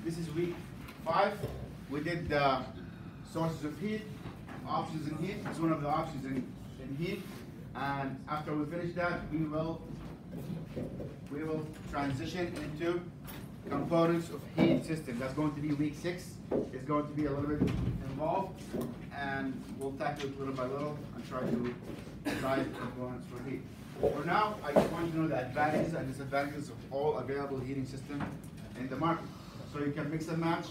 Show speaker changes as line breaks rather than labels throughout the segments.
This is week 5. We did the sources of heat, options in heat. It's one of the options in heat. And after we finish that, we will transition into components of heat system. That's going to be week 6. It's going to be a little bit involved, and we'll tackle it little by little and try to decide components for heat. For now, I just want you to know the advantages and disadvantages of all available heating systems in the market. So you can mix and match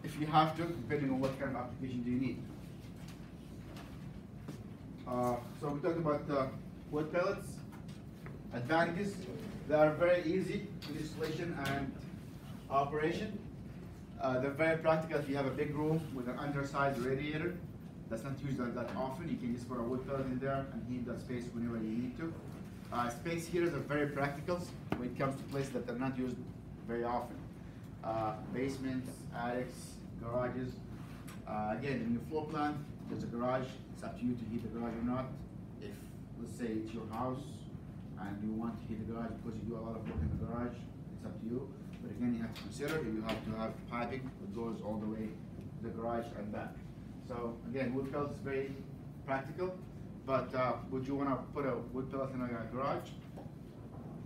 if you have to, depending on what kind of application do you need. So we talked about wood pellets. Advantages: they are very easy in installation and operation. They're very practical if you have a big room with an undersized radiator that's not used that often. You can just put a wood pellet in there and heat that space whenever you need to. Space heaters are very practical when it comes to places that are not used very often. Basements, attics, garages. Again, in your floor plan, there's a garage. It's up to you to heat the garage or not. If, let's say, it's your house and you want to heat the garage because you do a lot of work in the garage, it's up to you. But again, you have to consider you have to have piping that goes all the way to the garage and back. So again, wood pellet is very practical, but would you want to put a wood pellet in a garage?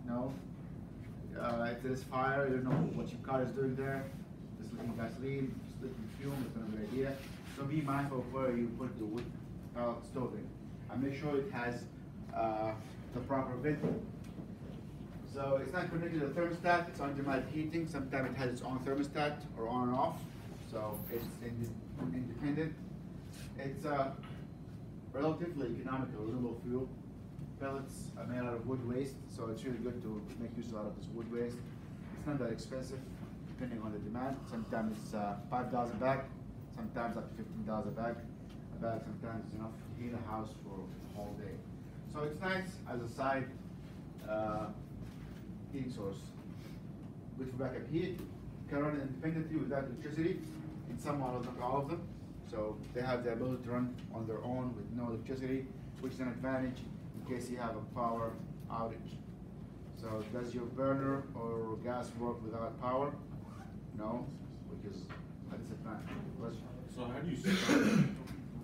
No. If there's fire, you don't know what your car is doing there. It's leaking gasoline, it's leaking fuel, it's not a good idea. So be mindful of where you put the wood pellet stove in. And make sure it has the proper vent. So it's not connected to the thermostat, it's on-demand heating. Sometimes it has its own thermostat or on and off. So it's independent. It's relatively economical, renewable fuel. Pellets are made out of wood waste, so it's really good to make use out of this wood waste. It's not that expensive, depending on the demand. Sometimes it's $5 a bag, sometimes up to $15 a bag. Sometimes is enough to heat a house for the whole day. So it's nice as a side heating source. Good for backup heat. Can run independently without electricity in some models, not all of them. So they have the ability to run on their own with no electricity, which is an advantage in case you have a power outage. So does your burner or gas work without power? No, which is a disadvantage.
So how do you start?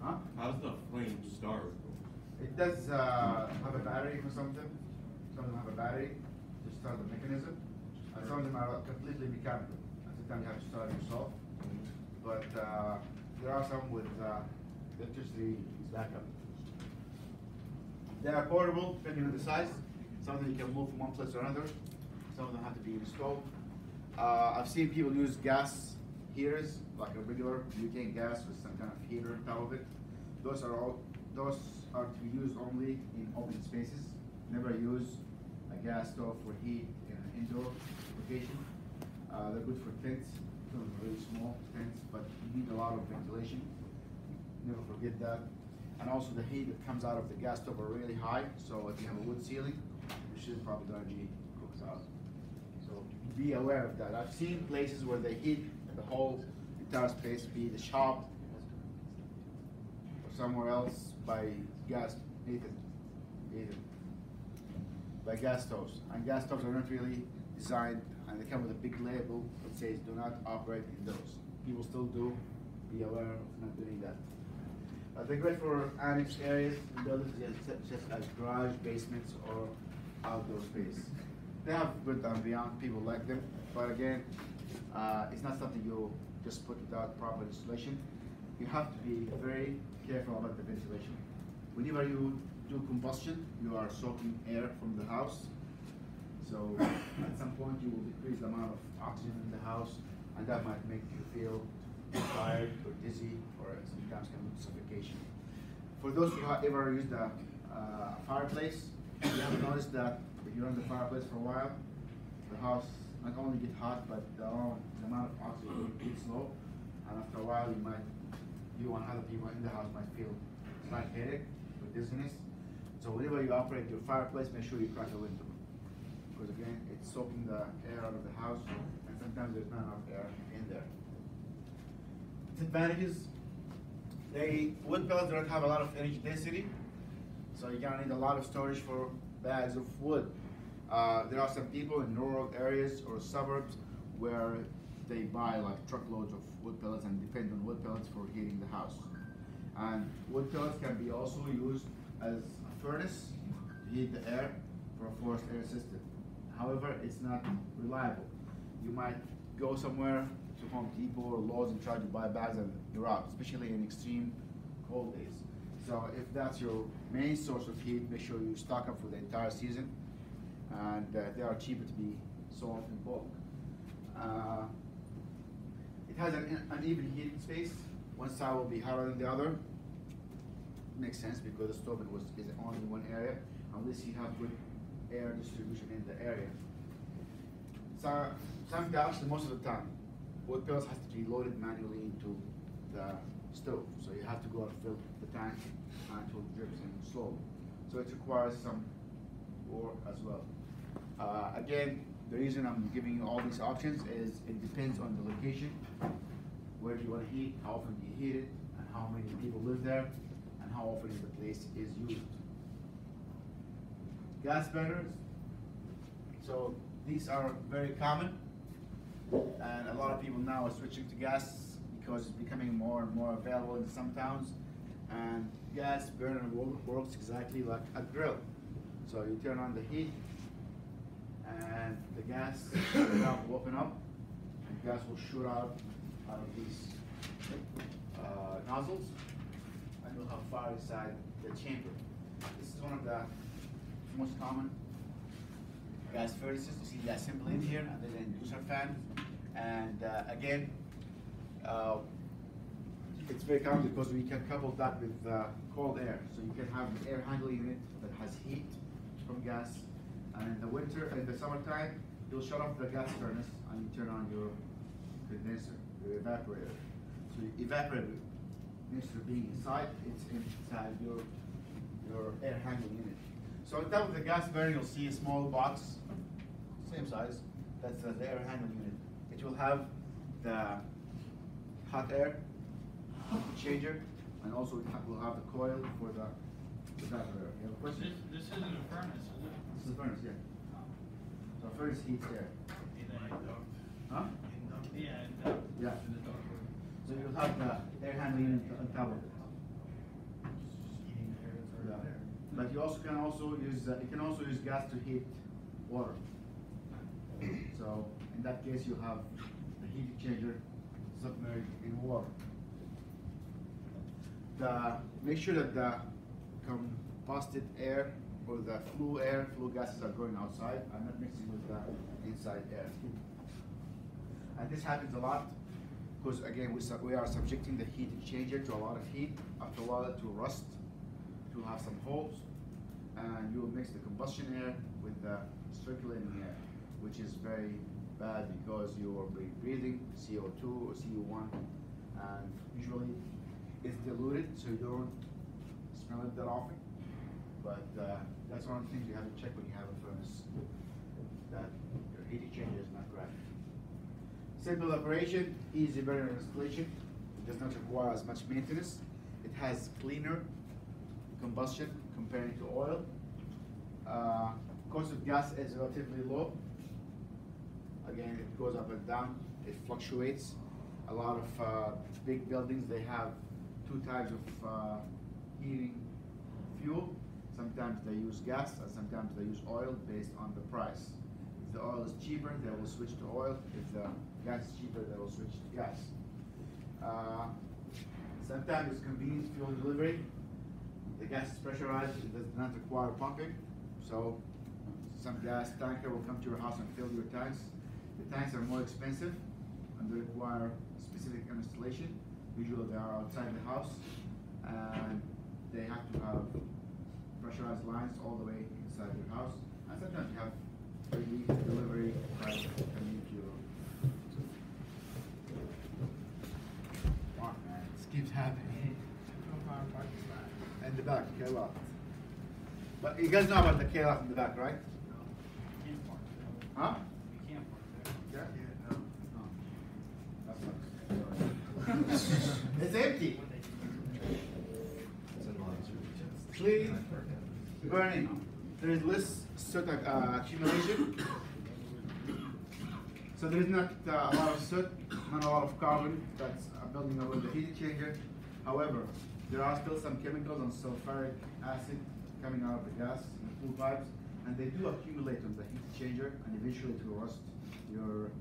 Huh?
How does the flame start?
It does have a battery for something. Some of them have a battery to start the mechanism. And some of them are completely mechanical. And sometimes you have to start it yourself. But there are some with electricity backup. They are portable depending on the size. Some of them you can move from one place to another. Some of them have to be installed. I've seen people use gas heaters, like a regular butane gas with some kind of heater on top of it. Those are to be used only in open spaces. Never use a gas stove for heat in an indoor location. They're good for tents, really small tents, but you need a lot of ventilation. Never forget that. And also the heat that comes out of the gas stove are really high, so if you have a wood ceiling, your shit is probably gonna be cooked out. So be aware of that. I've seen places where they heat the whole entire space, be the shop or somewhere else, by gas, by gas stoves. And gas stoves are not really designed, and they come with a big label that says do not operate in those. People still do. Be aware of not doing that. They're great for annex areas in buildings such as garage, basements, or outdoor space. They have good ambiance, people like them, but again, it's not something you just put without proper installation. You have to be very careful about the ventilation. Whenever you do combustion, you are soaking air from the house. So at some point you will decrease the amount of oxygen in the house, and that might make you feel tired or dizzy, or sometimes can lead to suffocation. For those who have ever used a fireplace, you have noticed that if you run the fireplace for a while, the house not only get hot, but the amount of oxygen gets low, and after a while you and other people in the house might feel slight headache or dizziness. So whenever you operate your fireplace, make sure you crack a window, because again, it's soaking the air out of the house, and sometimes there's not enough air in there. Disadvantages: wood pellets don't have a lot of energy density, so you're gonna need a lot of storage for bags of wood. There are some people in rural areas or suburbs where they buy like truckloads of wood pellets and depend on wood pellets for heating the house. And wood pellets can be also used as a furnace to heat the air for a forced air system. However, it's not reliable. You might go somewhere to Home Depot or Lowe's and try to buy bags and you're out, especially in extreme cold days. So if that's your main source of heat, make sure you stock up for the entire season. And they are cheaper to be sold in bulk. It has an uneven heating space. One side will be hotter than the other. Makes sense because the stove is only in one area, unless you have good air distribution in the area. So sometimes, most of the time, wood pellets has to be loaded manually into the stove. So you have to go and fill the tank until it drips in slowly. So it requires some work as well. Again, the reason I'm giving you all these options is it depends on the location. Where do you want to heat, how often do you heat it, and how many people live there, and how often the place is used. Gas burners. So these are very common, and a lot of people now are switching to gas because it's becoming more and more available in some towns. And gas burner works exactly like a grill. So you turn on the heat, and the gas valve will open up, and gas will shoot out of these nozzles, and you'll have fire inside the chamber. This is one of the most common gas furnaces. You see the assembly in here, and then an inducer fan. And again, it's very common because we can couple that with cold air. So you can have an air handling unit that has heat from gas. And in the winter, in the summertime, you'll shut off the gas furnace and you turn on your condenser, your evaporator. So your evaporator, instead of being inside, it's inside your air handling unit. So on top of the gas burner, you'll see a small box, same size. That's the air handling unit. It will have the hot air changer, and also we'll have the coil for the evaporator. You have a question?
This isn't a furnace, is it?
This is a furnace, yeah. So a furnace heats air. Huh?
Yeah.
Yeah. So you'll have the air handling unit on top of it. Yeah. But you also can also use gas to heat water. So in that case, you have the heat exchanger submerged in water. Make sure that the combusted air or the flue gases are going outside and not mixing with the inside air. And this happens a lot because again we are subjecting the heat exchanger to a lot of heat. After a while, it will rust. It will have some holes, and you will mix the combustion air with the circulating air, which is very bad because you will be breathing CO2 or CO1, and usually it's diluted, so you don't smell it that often. But that's one of the things you have to check when you have a furnace, that your heat exchanger is not correct. Simple operation, easy burner installation. It does not require as much maintenance. It has cleaner combustion compared to oil. Cost of gas is relatively low. Again, it goes up and down. It fluctuates. A lot of big buildings, they have two types of heating fuel. Sometimes they use gas, and sometimes they use oil based on the price. If the oil is cheaper, they will switch to oil. If the gas is cheaper, they will switch to gas. Sometimes it's convenient fuel delivery. The gas is pressurized, it does not require pumping. So some gas tanker will come to your house and fill your tanks. The tanks are more expensive and they require specific installation. Usually they are outside the house and they have to have pressurized lines all the way inside your house. And sometimes you have relief delivery coming to your Come on, man, this keeps happening. In the back, K-Lot. But you guys know about the K-Lot in the back, right?
You can't park there.
Huh?
You can't park there.
Yeah? No. That's not. It's empty. Clean, burning. There is less soot accumulation. So there is not a lot of soot, not a lot of carbon that's building up with the heat exchanger. However, there are still some chemicals and sulfuric acid coming out of the gas in the fuel pipes, and they do accumulate on the heat exchanger and eventually to rust your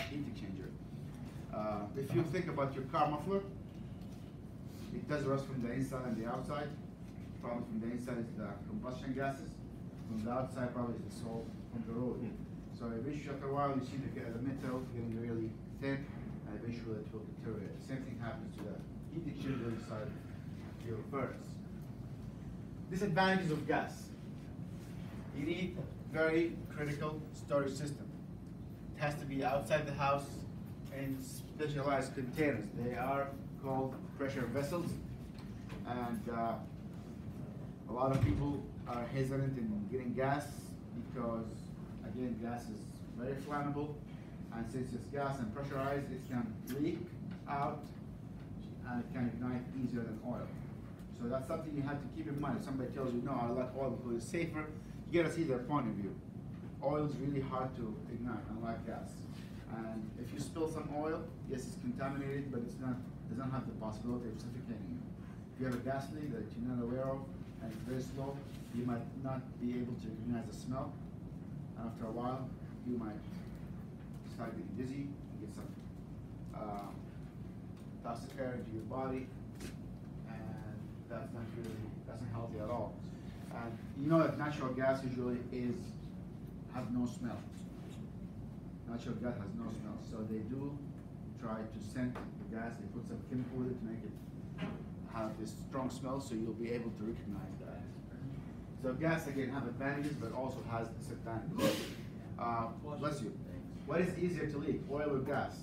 heat exchanger. If you think about your car muffler, it does rust from the inside and the outside. Probably from the inside is the combustion gases, from the outside probably is the salt from the road. So eventually after a while you see the metal getting really thin and eventually it will deteriorate. The same thing happens to the heat exchanger inside your furnace. Disadvantages of gas. You need very critical storage system. It has to be outside the house in specialized containers. They are called pressure vessels, and a lot of people are hesitant in getting gas because, again, gas is very flammable, and since it's gas and pressurized, it can leak out and it can ignite easier than oil. So that's something you have to keep in mind. If somebody tells you, no, I like oil because it's safer, you gotta see their point of view. Oil is really hard to ignite, unlike gas. And if you spill some oil, yes, it's contaminated, but it's not, doesn't have the possibility of suffocating you. If you have a gas leak that you're not aware of, and it's very slow, you might not be able to recognize the smell. And after a while, you might start getting dizzy, get some toxic air into your body, and that's not healthy at all. And you know that natural gas usually has no smell. Natural gas has no smell, so they do try to scent the gas. They put some chemical with it to make it have this strong smell, so you'll be able to recognize that. So gas again have advantages, but also has disadvantages. Bless you. What is easier to leak, oil or gas?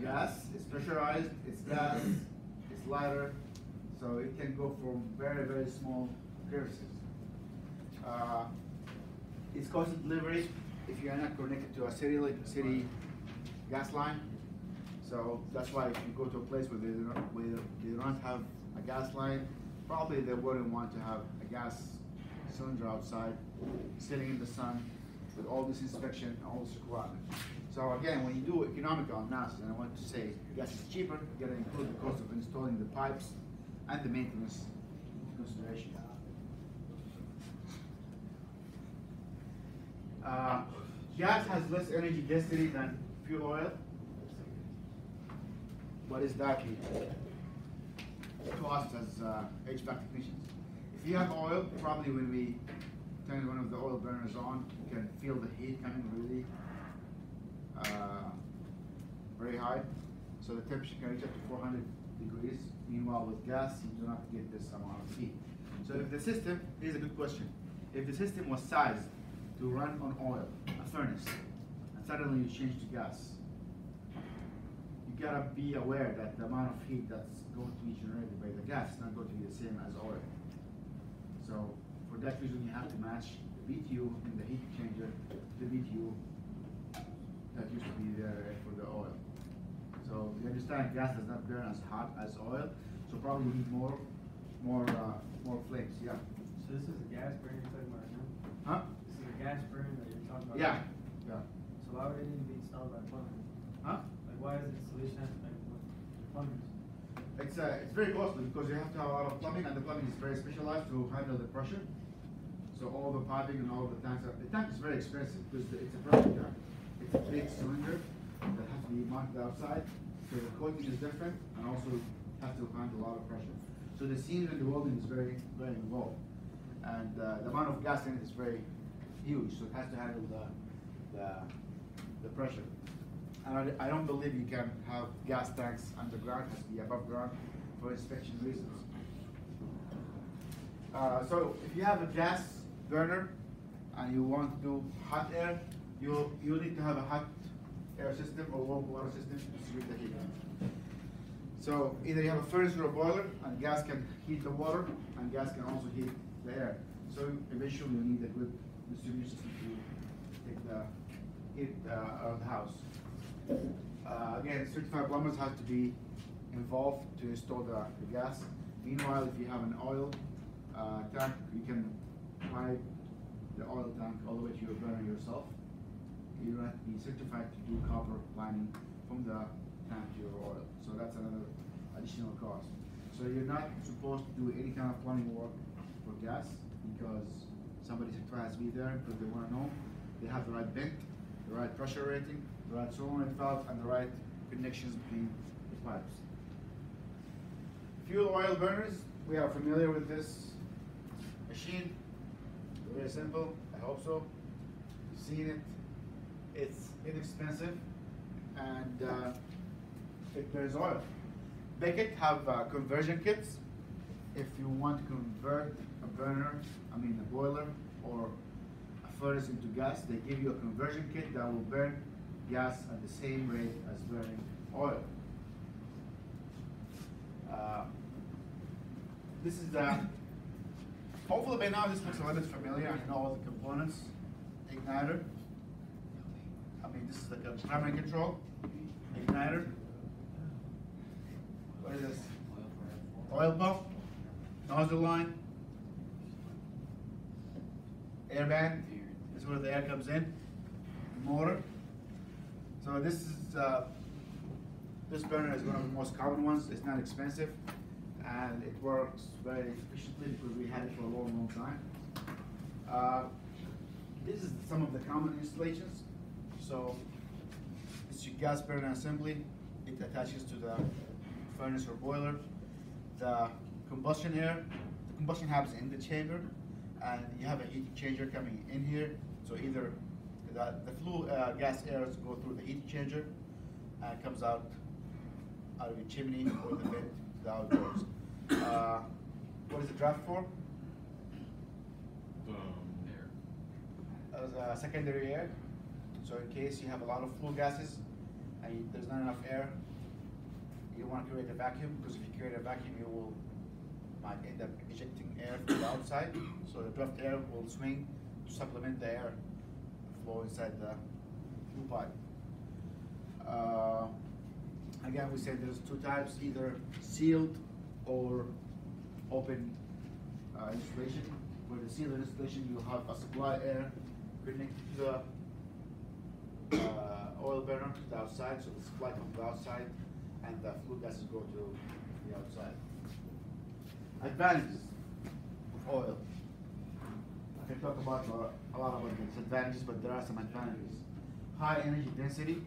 Gas is pressurized, it's gas, it's lighter, so it can go from very, very small crevices. It's cost of delivery if you are not connected to a city gas line. So that's why if you go to a place where they don't have a gas line, probably they wouldn't want to have a gas cylinder outside, sitting in the sun with all this inspection and all this requirement. So again, when you do economical analysis, and I want to say gas is cheaper, you gotta include the cost of installing the pipes and the maintenance into consideration. Gas has less energy density than fuel oil. What does that mean to us as HVAC technicians? If you have oil, probably when we turn one of the oil burners on, you can feel the heat coming really very high. So the temperature can reach up to 400 degrees. Meanwhile, with gas, you do not get this amount of heat. So if the system, here's a good question. If the system was sized to run on oil, a furnace, and suddenly you change to gas, you gotta be aware that the amount of heat that's going to be generated by the gas is not going to be the same as oil. So for that reason, you have to match the BTU in the heat exchanger to the BTU that used to be there for the oil. So you understand gas does not burn as hot as oil, so probably you need more flames. Yeah.
So this is a gas burner you're talking about right now?
Huh?
This is a gas burner that you're talking about?
Yeah. Yeah.
So why would it need to be installed by plumbers?
Huh?
Like why does installation have to be by plumbers?
It's very costly because you have to have a lot of plumbing, and the plumbing is very specialized to handle the pressure. So all the piping and all the tanks, the tank is very expensive because it's a pressure tank. It's a big cylinder that has to be mounted outside, so the coating is different, and also has to handle a lot of pressure. So the seams and the welding is very, very involved, and the amount of gas in it is very huge, so it has to handle the pressure. And I don't believe you can have gas tanks underground; it has to be above ground for inspection reasons. So if you have a gas burner and you want to do hot air, you need to have a hot air system or warm water system to distribute the heat. So either you have a furnace or a boiler, and gas can heat the water, and gas can also heat the air. So eventually you need a good distribution system to take the heat out of the house. Again, certified plumbers have to be involved to install the gas. Meanwhile, if you have an oil tank, you can pipe the oil tank all the way to your burner yourself. you don't have to be certified to do copper lining from the tank to your oil. So that's another additional cost. So you're not supposed to do any kind of plumbing work for gas because somebody certified to be there because they want to know they have the right vent, the right pressure rating, the right solenoid valve, and the right connections between the pipes. Fuel oil burners, we are familiar with this machine. Very simple, I hope so. You've seen it. It's inexpensive and it burns oil. Beckett have conversion kits. If you want to convert a burner, a boiler or a furnace into gas, they give you a conversion kit that will burn gas at the same rate as burning oil. This is hopefully by now this looks a little bit familiar. I know all the components. Igniter. This is like a primary control. Igniter. What is this? Oil pump. Nozzle line. Air band. This is where the air comes in. Motor. So this is this burner is one of the most common ones. It's not expensive, and it works very efficiently because we had it for a long time. This is some of the common installations. So it's your gas burner assembly. It attaches to the furnace or boiler. The combustion happens in the chamber, and you have a heat exchanger coming in here. So either the flue gas airs go through the heat exchanger and it comes out of your chimney or the vent to the outdoors. What is the draft for? As secondary air. So in case you have a lot of flue gases and there's not enough air, you want to create a vacuum, because if you create a vacuum, you might end up ejecting air from the outside. So the draft air will swing to supplement the air flow inside the flue pipe. Again, we said there's two types, either sealed or open installation. For the sealed installation, you have a supply air connected to the oil burner to the outside, so the supply comes to the outside and the flue gases go to the outside. Advantages of oil. I can talk about a lot about the disadvantages, but there are some advantages. High energy density.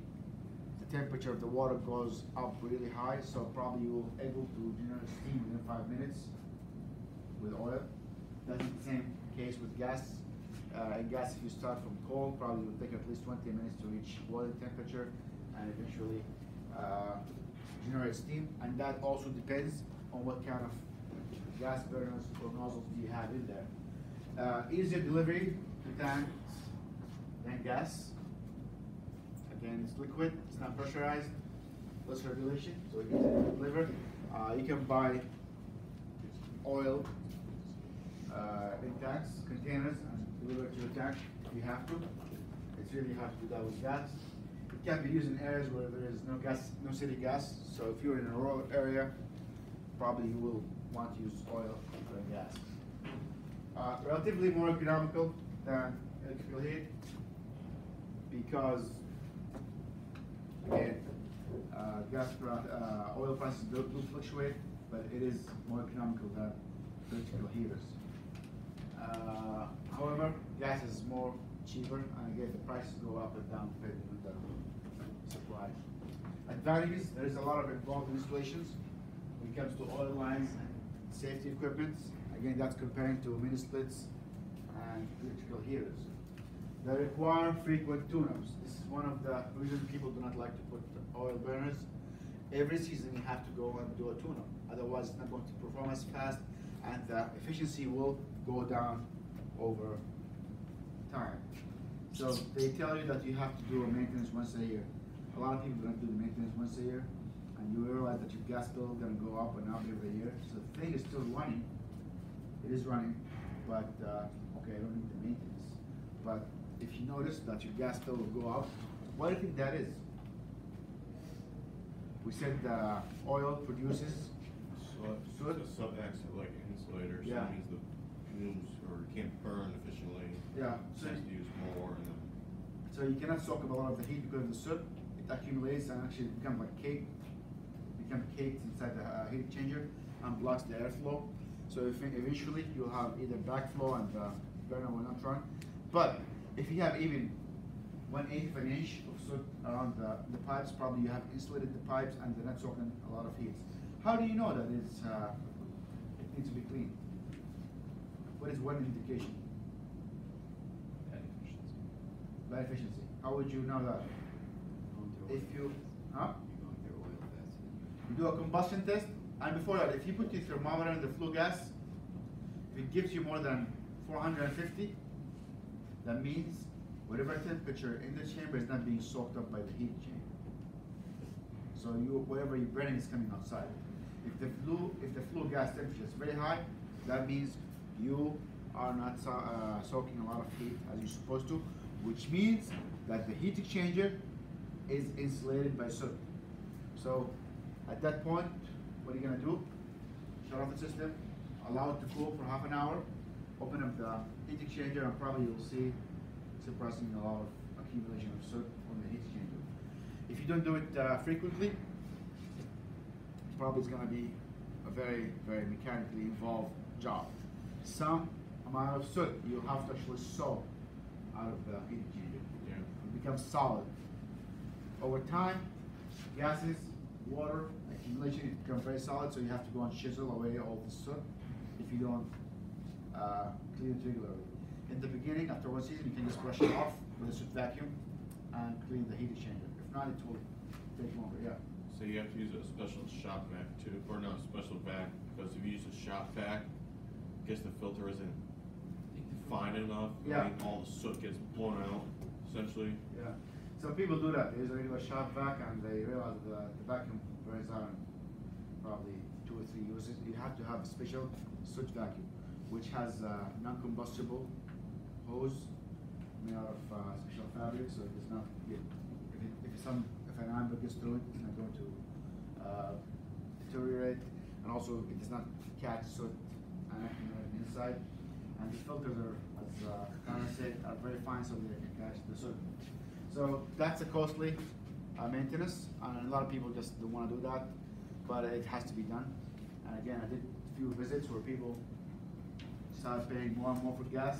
The temperature of the water goes up really high, so probably you will able to generate steam within 5 minutes with oil. That's the same case with gas. In gas, if you start from cold, probably will take at least 20 minutes to reach boiling temperature and eventually generate steam. And that also depends on what kind of gas burners or nozzles do you have in there. Easier delivery to tanks than gas. Again, it's liquid, it's not pressurized, less regulation, so it's easy to deliver. You can buy oil in tanks, containers, and deliver it to your tank if you have to. It's really hard to do that with gas. It can be used in areas where there is no gas, no city gas. So if you're in a rural area, probably you will want to use oil than gas. Relatively more economical than electrical heat because, again, oil prices do fluctuate, but it is more economical than electrical heaters. However, gas is more cheaper, and again, the prices go up and down depending on the supply. Advantages: there is a lot of involved installations when it comes to oil lines and safety equipment. Again, that's comparing to mini splits and electrical heaters. They require frequent tune-ups. This is one of the reasons people do not like to put oil burners. Every season you have to go and do a tune-up. Otherwise, it's not going to perform as fast, and the efficiency will go down over time. So they tell you that you have to do a maintenance once a year. A lot of people don't do the maintenance once a year, and you realize that your gas bill is going to go up and up every year. So the thing is still running. It is running, but okay, I don't need the maintenance. But if you notice that your gas bill will go up, what do you think that is? We said oil produces
So it's a sub-axis like insulator, so
Yeah.
it means the fumes or can't burn efficiently.
Yeah.
So it has to use more, and then
So So you cannot soak up a lot of the heat because of the soot. It accumulates and actually becomes like cake, become caked inside the heat exchanger and blocks the airflow. So eventually you'll have either backflow and the burner will not run. But if you have even 1/8 of an inch of soot around the pipes, probably you have insulated the pipes and they're not soaking a lot of heat. How do you know that it needs to be clean? What is one indication? Bad efficiency. How would you know that? If you, huh? You do a combustion test, and before that, if you put your thermometer in the flue gas, if it gives you more than 450, that means whatever temperature in the chamber is not being soaked up by the heat chamber. So whatever you're burning is coming outside. If the flue gas temperature is very high, that means you are not soaking a lot of heat as you're supposed to, which means that the heat exchanger is insulated by soot. So at that point, what are you gonna do? Shut off the system, allow it to cool for half an hour, open up the heat exchanger, and probably you'll see suppressing a lot of accumulation of soot on the heat exchanger. If you don't do it frequently, probably it's gonna be a very, very mechanically involved job. Some amount of soot you'll have to actually soak out of the heat exchanger.
Yeah.
It becomes solid. Over time, gases, water, accumulation, it becomes very solid, so you have to go and chisel away all the soot if you don't clean it regularly. In the beginning, after one season, you can just brush it off with a soot vacuum and clean the heat exchanger. If not, it will take longer, yeah.
So you have to use a special shop vac too, or not a special vac, because if you use a shop vac, I guess the filter isn't fine enough.
Yeah.
I mean, all the soot gets blown out, essentially.
Yeah. So people do that. They use a regular shop vac and they realize the vacuum burns out in probably 2 or 3 uses. You have to have a special soot vacuum, which has a non-combustible hose made out of special fabric, so it does not get, if an amber gets through it, it's not going to deteriorate, and also it does not catch soot and accumulate inside. And the filters are, as Karen said, are very fine, so they can catch the soot. So that's a costly maintenance, and a lot of people just don't want to do that, but it has to be done. And again, I did a few visits where people started paying more and more for gas,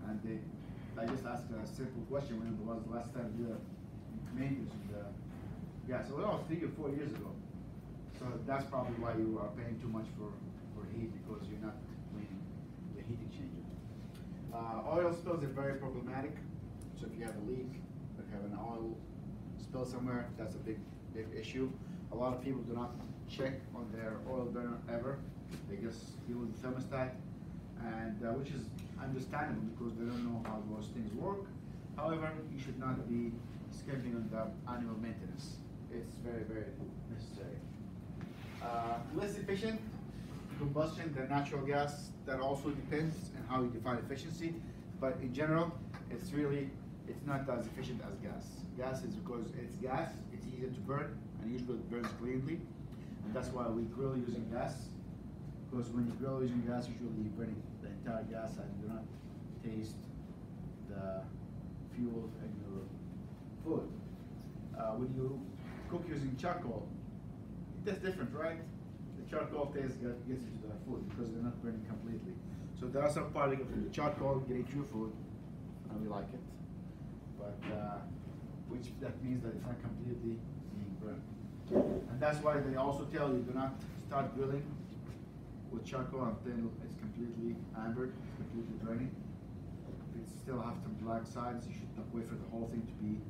and I just asked a simple question: when was the last time you did a maintenance of the gas? So that was 3 or 4 years ago. So that's probably why you are paying too much for heat, because you're not cleaning the heat exchanger. Oil spills are very problematic. So if you have a leak, or have an oil spill somewhere, that's a big issue. A lot of people do not check on their oil burner ever. They just deal with the thermostat, and which is understandable because they don't know how those things work. However, you should not be skimping on the annual maintenance. It's very, very necessary. Less efficient combustion than natural gas. That also depends on how you define efficiency, but in general, it's not as efficient as gas. Gas is because it's gas, it's easier to burn, and usually it burns cleanly, and that's why we grill using gas, because when you grill using gas, usually you're burning the entire gas and you do not taste the fuel in your food. When you cook using charcoal, it tastes different, right? The charcoal taste gets into the food because they're not burning completely. So there are some particles of the charcoal get into your food, and we like it. But that means that it's not completely being burned. And that's why they also tell you do not start grilling with charcoal until it's completely ambered, completely burning. If it still have some black sides, you should wait for the whole thing to be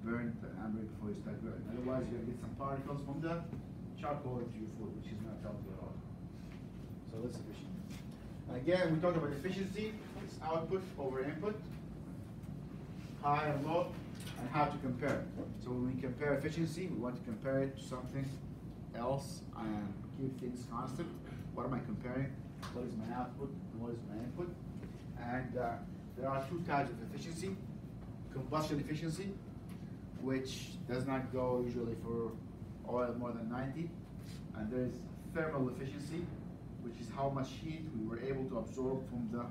burned and ambered before you start grilling. Otherwise, you're gonna get some particles from the charcoal into your food, which is not healthy at all. So that's efficient. And again, we talked about efficiency. It's output over input, high and low, and how to compare. So when we compare efficiency, we want to compare it to something else and keep things constant. What am I comparing? What is my output and what is my input? And there are 2 types of efficiency. Combustion efficiency, which does not go usually for oil more than 90. And there is thermal efficiency, which is how much heat we were able to absorb from the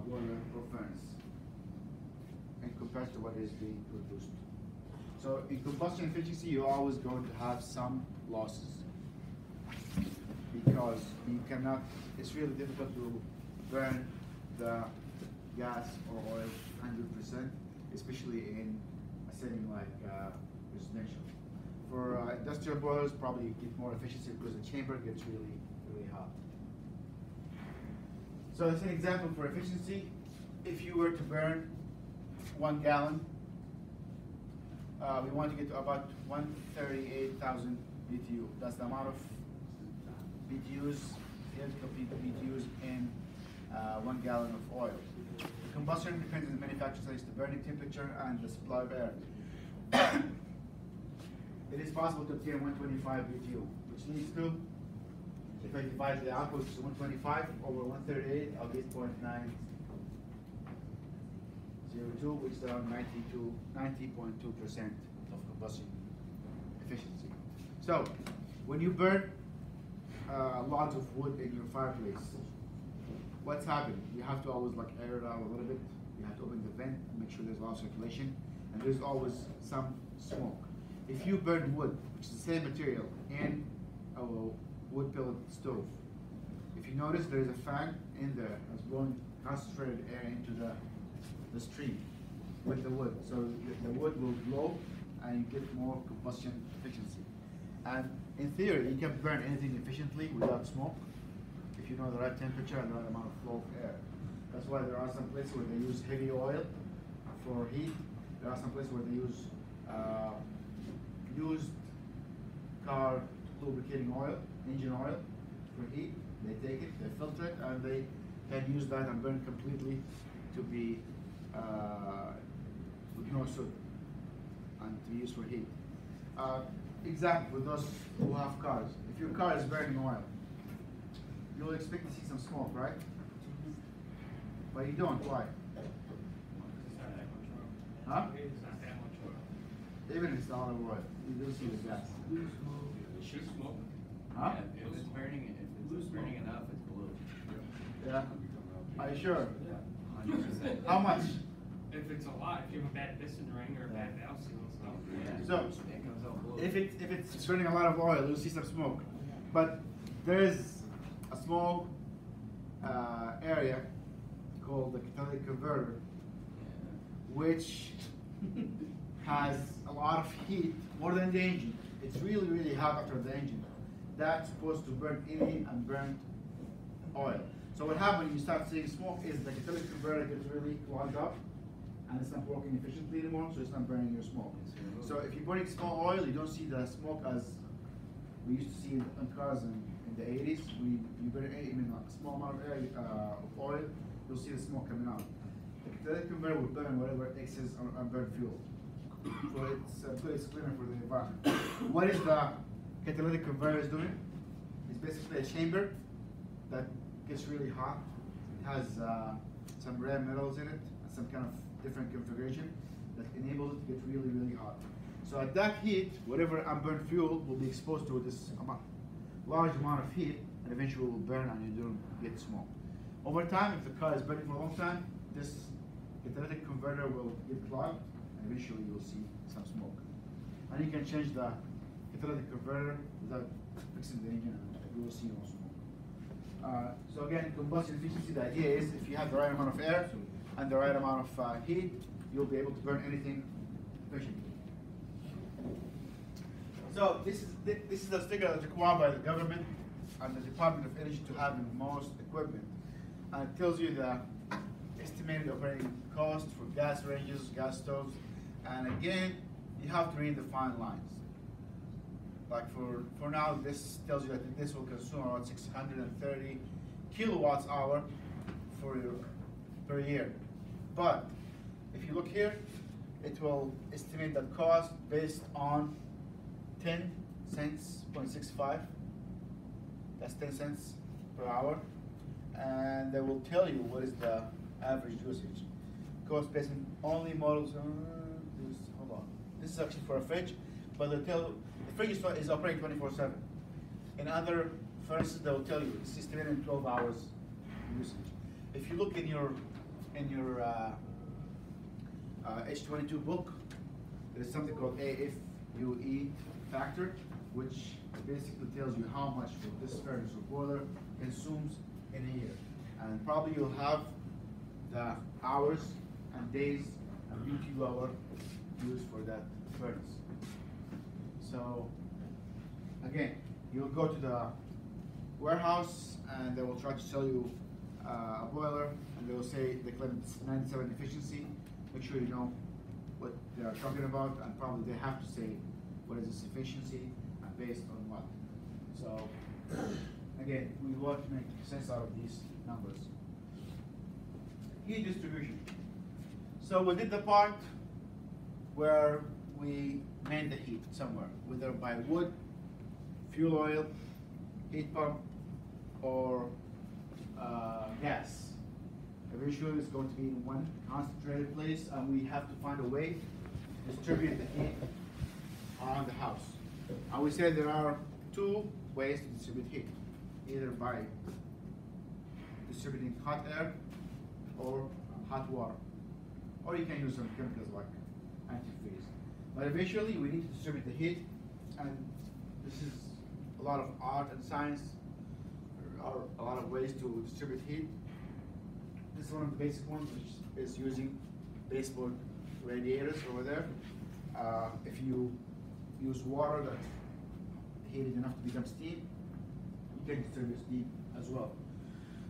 boiler or furnace. in comparison to what is being produced. So in combustion efficiency, you're always going to have some losses because you cannot, it's really difficult to burn the gas or oil 100%, especially in a setting like residential. For industrial boilers, probably you get more efficiency because the chamber gets really, really hot. So as an example for efficiency, if you were to burn 1 gallon, we want to get to about 138,000 BTU. That's the amount of BTUs, theoretical BTUs in 1 gallon of oil. The combustion depends on the manufacturer size, the burning temperature, and the supply of air. It is possible to obtain 125 BTU, which leads to, if I divide the output, 125 over 138, I'll get 0.902, which is around 90.2% of combustion efficiency. So, when you burn lots of wood in your fireplace, what's happening? You have to always like air it out a little bit. You have to open the vent and make sure there's a lot of circulation, and there's always some smoke. If you burn wood, which is the same material, in a wood pellet stove, if you notice there's a fan in there that's blowing concentrated air into the stream with the wood. So the wood will blow and you get more combustion efficiency. And in theory, you can burn anything efficiently without smoke if you know the right temperature and the right amount of flow of air. That's why there are some places where they use heavy oil for heat. There are some places where they use used car lubricating oil, engine oil for heat. They take it, they filter it, and they can use that and burn completely to be with no soot and to use for heat. Example with those who have cars. If your car is burning oil, you'll expect to see some smoke, right? But you don't. Why?
It's not that much oil.
Huh?
It's not that much oil.
Even if it's not oil, you do see the gas.
Should smoke.
Huh?
Yeah, if it's burning enough, it's blue.
Yeah. Are you sure?
Yeah, 100%.
How much?
If it's a lot, if you have a bad piston ring or a bad valve seal and stuff.
Yeah.
So,
It comes out blue.
if it's burning a lot of oil, you'll see some smoke. But there is a small area called the catalytic converter, which has a lot of heat, more than the engine. It's really, really hot after the engine. That's supposed to burn anything and burn oil. So what happens when you start seeing smoke is the catalytic converter gets really clogged up and it's not working efficiently anymore, so it's not burning your smoke. So if you're burning small oil, you don't see the smoke as we used to see in cars in the 80s. When you burn even a small amount of oil, you'll see the smoke coming out. The catalytic converter will burn whatever excess unburned fuel. So it's cleaner for the environment. What is the catalytic converter is doing? It's basically a chamber that gets really hot. It has some rare metals in it, and some kind of different configuration that enables it to get really, really hot. So at that heat, whatever unburned fuel will be exposed to this large amount of heat, and eventually will burn and you don't get smoke. Over time, if the car is burning for a long time, this catalytic converter will get clogged, and eventually you'll see some smoke. And you can change the catalytic converter without fixing the engine, and you will see no smoke. So again, combustion efficiency, the idea is if you have the right amount of air and the right amount of heat, you'll be able to burn anything efficiently. So this is the sticker that's required by the government and the Department of Energy to have in most equipment. And it tells you the estimated operating cost for gas ranges, gas stoves, and again, you have to read the fine lines. Like for now, this tells you that this will consume around 630 kilowatts hour per year. But if you look here, it will estimate the cost based on 10 cents, 0.65. That's 10 cents per hour. And they will tell you what is the average usage. Cost based on only models. Hold on. This is actually for a fridge, but they'll tell you the fridge is operating 24/7. In other furnaces, they will tell you it's estimated in 12 hours usage. If you look in your H22 book, there's something called AFUE factor, which basically tells you how much this furnace or boiler consumes in a year. And probably you'll have the hours and days and BTU hour used for that furnace. So again, you'll go to the warehouse and they will try to sell you a boiler, and they will say they claim it's 97 efficiency. Make sure you know what they are talking about, and probably they have to say what is this efficiency and based on what. So again, we want to make sense out of these numbers. Heat distribution. So we did the part where we made the heat somewhere, whether by wood, fuel oil, heat pump, or gas. Eventually it's going to be in one concentrated place, and we have to find a way to distribute the heat around the house. And we said there are two ways to distribute heat, either by distributing hot air or hot water. Or you can use some chemicals like antifreeze. But eventually we need to distribute the heat, and this is a lot of art and science. There are a lot of ways to distribute heat. This is one of the basic ones, which is using baseboard radiators over there. If you use water that's heated enough to become steam, you can distribute steam as well.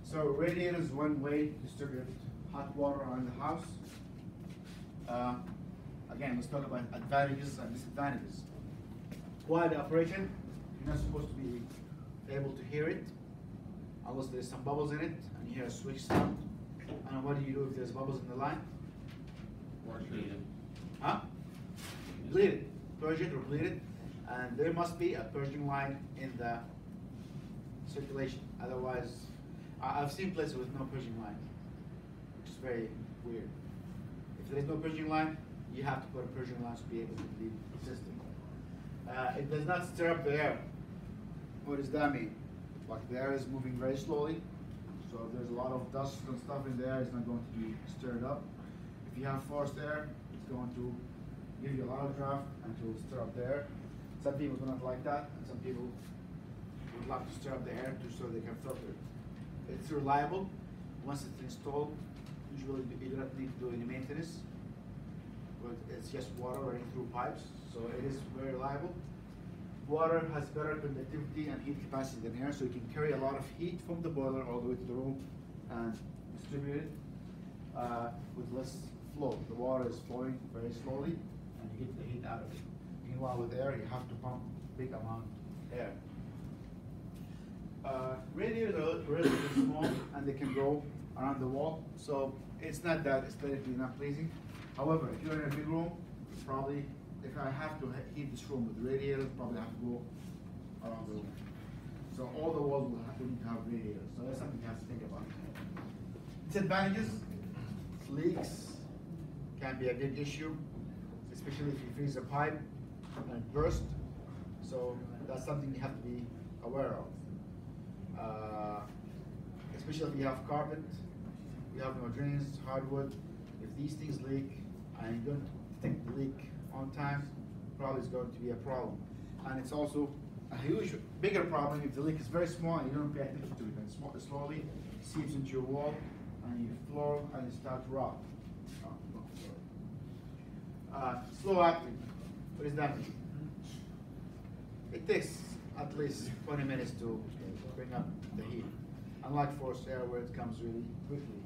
So radiator is one way to distribute hot water around the house. Again, let's talk about advantages and disadvantages. While the operation, you're not supposed to be able to hear it unless there's some bubbles in it and you hear a switch sound. And what do you do if there's bubbles in the line?
Bleed it.
Huh? Bleed it. Purge it or bleed it. And there must be a purging line in the circulation. Otherwise, I've seen places with no purging line, which is very weird. If there's no purging line, you have to put a purging line to be able to bleed the system. It does not stir up the air. What does that mean? Like the air is moving very slowly, so if there's a lot of dust and stuff in the air, it's not going to be stirred up. If you have forced air, it's going to give you a lot of draft and to stir up the air. Some people do not like that, and some people would like to stir up the air so they can filter it. It's reliable. Once it's installed, usually you do not need to do any maintenance, but it's just water running through pipes, so it is very reliable. Water has better conductivity and heat capacity than air, so you can carry a lot of heat from the boiler all the way to the room and distribute it with less flow. The water is flowing very slowly, and you get the heat out of it. Meanwhile, with air, you have to pump big amount of air. Radiators are relatively small, and they can go around the wall, so it's not that aesthetically not pleasing. However, if you're in a big room, probably, if I have to heat this room with radiators, probably have to go around the room. So all the walls will need to have radiators. So that's something you have to think about. Disadvantages: leaks can be a big issue, especially if you freeze a pipe and burst. So that's something you have to be aware of. Especially if you have carpet, you have no drains, hardwood. If these things leak and you don't detect the leak on time, probably it's going to be a problem. And it's also a huge, bigger problem if the leak is very small and you don't pay attention to it, and it slowly seeps into your wall and your floor and it starts to rot. Slow acting. What does that mean? It takes at least 20 minutes to bring up the heat, unlike forced air where it comes really quickly.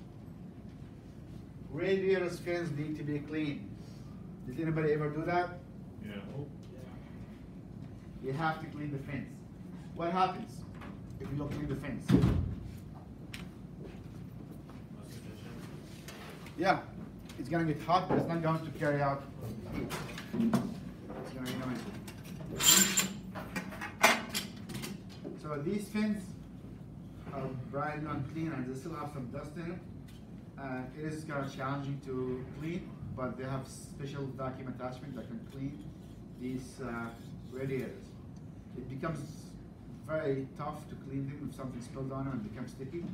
Radiators fans need to be cleaned. Did anybody ever do that?
Yeah.
You have to clean the fence. What happens if you don't clean the fence?
Less efficient.
Yeah, it's gonna get hot, but it's not going to carry out heat. It's gonna be noisy. So these fins are brand new and clean, and they still have some dust in it. And it is kind of challenging to clean, but they have special vacuum attachment that can clean these radiators. It becomes very tough to clean them if something spilled on them and becomes sticky,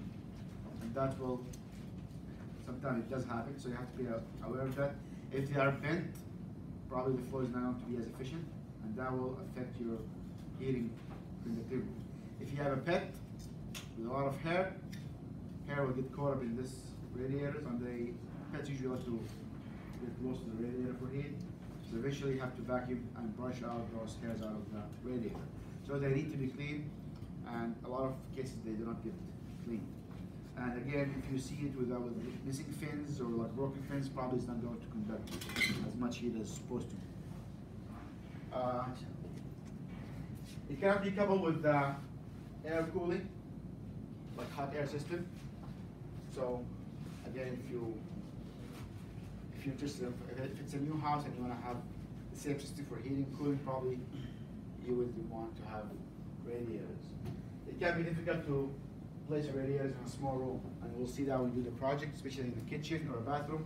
and that will, sometimes it does happen, so you have to be aware of that. If they are bent, probably the floor is not going to be as efficient, and that will affect your heating conductivity. If you have a pet with a lot of hair will get caught up in this radiators, and pets usually like to get close to the radiator for heat. So eventually you have to vacuum and brush out those hairs out of the radiator. So they need to be clean, and a lot of cases they do not get clean. And again, if you see it with missing fins or like broken fins, probably it's not going to conduct as much heat as it's supposed to. It cannot be coupled with air cooling, like hot air system. So again, if it's a new house and you want to have the same system for heating and cooling, probably you would want to have radiators. It can be difficult to place radiators in a small room, and we'll see that when we do the project, especially in the kitchen or a bathroom.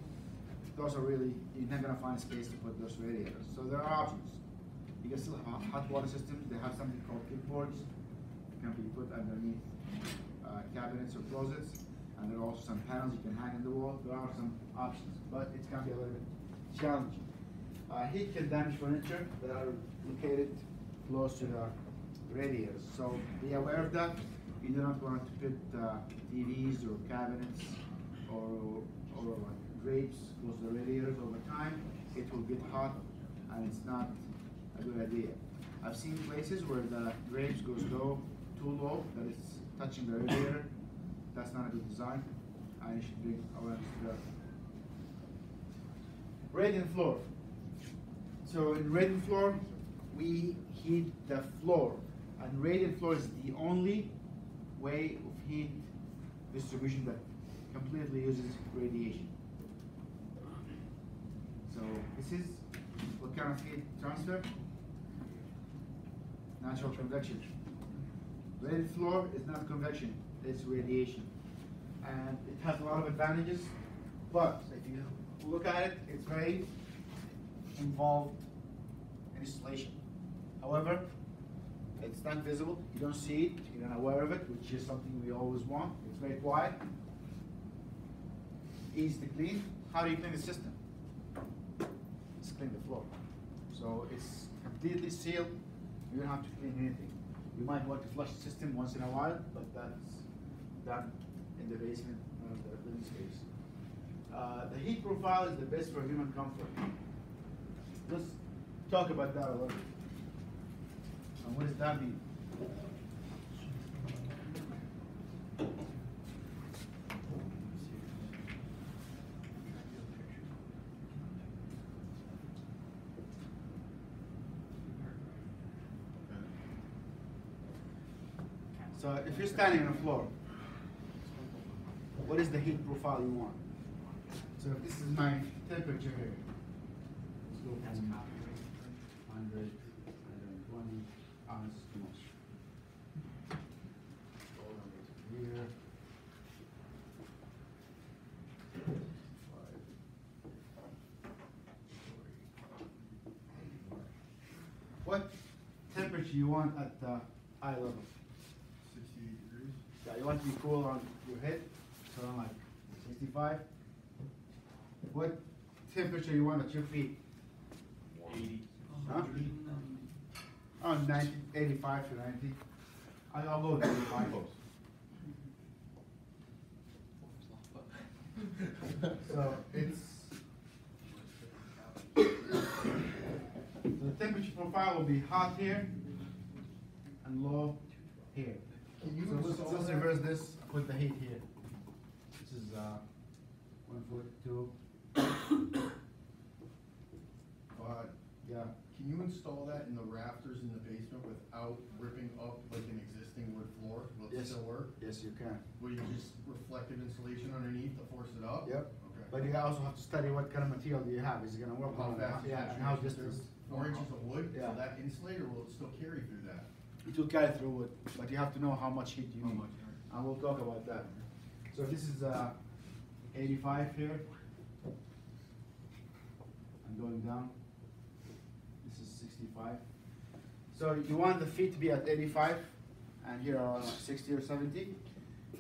Those are really, you're not going to find space to put those radiators. So there are options. You can still have hot water systems. They have something called kickboards. It can be put underneath cabinets or closets, and there are also some panels you can hang in the wall. There are some options, but it can be a little bit challenging. Heat can damage furniture that are located close to the radiators, so be aware of that. You do not want to put TVs or cabinets or like drapes close to the radiators. Over time, it will get hot, and it's not a good idea. I've seen places where the drapes goes too low that it's touching the radiator. That's not a good design. I should bring awareness to that. Radiant floor. So in radiant floor, we heat the floor, and radiant floor is the only way of heat distribution that completely uses radiation. So this is what kind of heat transfer? Natural convection. Radiant floor is not convection, it's radiation. And it has a lot of advantages, but if you look at it, it's very involved in installation. However, it's not visible, you don't see it, you're not aware of it, which is something we always want. It's very quiet, easy to clean. How do you clean the system? Just clean the floor. So it's completely sealed, you don't have to clean anything. You might want to flush the system once in a while, but that's done in the basement of the living space. The heat profile is the best for human comfort. Let's talk about that a little bit. And what does that mean? So if you're standing on the floor, what is the heat profile you want? So if this is my temperature here, let's go from 100, 120 ounces too much. Here. What temperature you want at the eye level?
68 degrees.
Yeah, you want to be cool on your head, so around like 65. What temperature you want at your feet?
80.
Huh? Oh, 90, 85 to 90. I'll go with 85. So it's the temperature profile will be hot here and low here.
Can you
So
install
let's
that?
reverse this. Put the heat here. This is 142. Yeah.
Can you install that in the rafters in the basement without ripping up like an existing wood floor? Will it
Yes.
still work?
Yes, you can.
Will you just reflective insulation underneath to force it up?
Yep.
Okay.
But you also have to study what kind of material do you have. Is it going to work
How
on
fast is
yeah,
that
and how
transfer?
distance?
4 inches of wood,
Yeah.
so that insulate, or will it still carry through that?
It will carry through it, but you have to know how much heat you
How
need.
much,
And we'll talk about that. So this is 85 here. I'm going down. This is 65. So you want the feet to be at 85, and here are 60 or 70.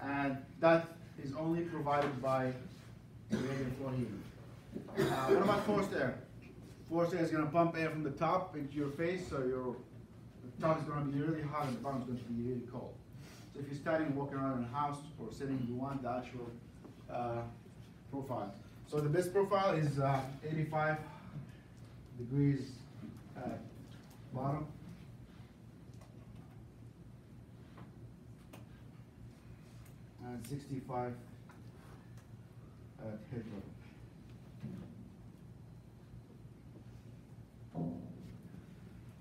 And that is only provided by the radiant floor heating. What about forced air? Forced air is gonna pump air from the top into your face, so the top is gonna be really hot and the bottom is going to be really cold. So if you're standing and walking around in a house or sitting, you want the actual profile. So the best profile is 85 degrees at bottom. And 65 at head level.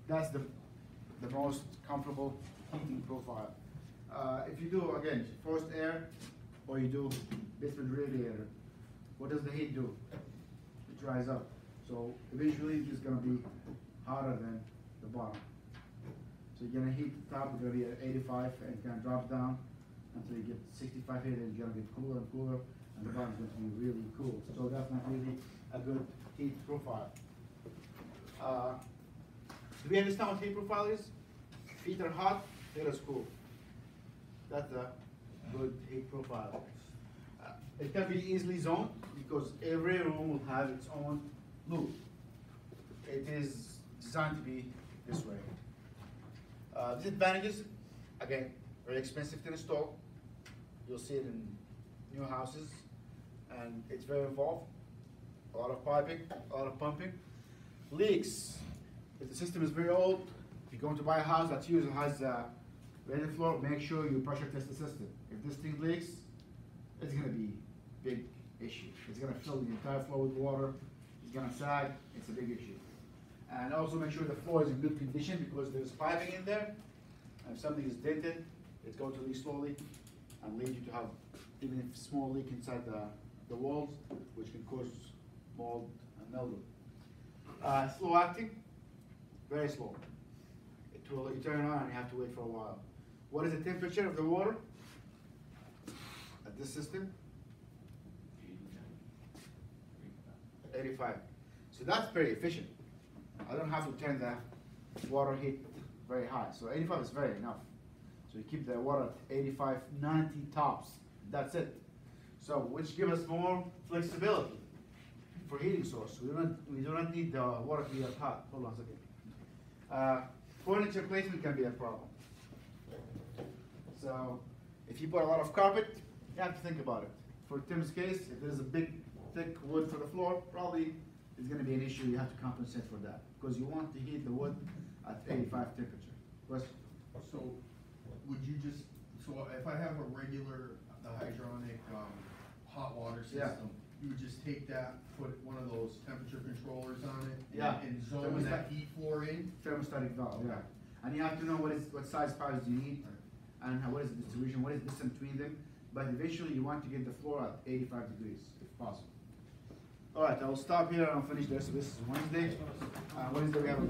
That's the most comfortable heating profile. If you do, again, forced air, or you do basement radiator, what does the heat do? It dries up. So eventually it's gonna be hotter than the bottom. So you're gonna heat the top, it's gonna be at 85, and it's gonna drop down until you get 65 here, and it's gonna get cooler and cooler, and the bottom's going to be really cool. So that's not really a good heat profile. Do we understand what heat profile is? Feet are hot, head is cool. That's a good heat profile. It can be easily zoned because every room will have its own loop. It is designed to be this way. Disadvantages, again, very expensive to install. You'll see it in new houses, and it's very involved. A lot of piping, a lot of pumping. Leaks. If the system is very old, if you're going to buy a house that usually has a raised floor, make sure you pressure test the system. If this thing leaks, it's going to be a big issue. It's going to fill the entire floor with water. It's going to sag. It's a big issue. And also make sure the floor is in good condition because there's piping in there. And if something is dented, it's going to leak slowly and lead you to have even a small leak inside the walls, which can cause mold and mildew. Slow acting, very slow. You turn it on and you have to wait for a while. What is the temperature of the water at this system? 85. So that's very efficient. I don't have to turn the water heat very high. So 85 is very enough. So you keep the water at 85, 90 tops. That's it. So which gives us more flexibility for heating source. We do not need the water to be that hot. Hold on a second. Furniture placement can be a problem. So if you put a lot of carpet, you have to think about it. For Tim's case, if there's a big, thick wood for the floor, probably it's going to be an issue. You have to compensate for that because you want to heat the wood at 85 temperature. Question?
So would you just, so if I have a regular, the hydronic hot water system,
Yeah.
you would just take that, put one of those temperature controllers on it,
Yeah.
and zone that heat floor in?
Thermostatic valve, yeah. And you have to know what size pipes do you need, and what is the distribution, what is the distance between them. But eventually you want to get the floor at 85 degrees, if possible. All right, I will stop here and I'll finish this. This is Wednesday. Wednesday we have a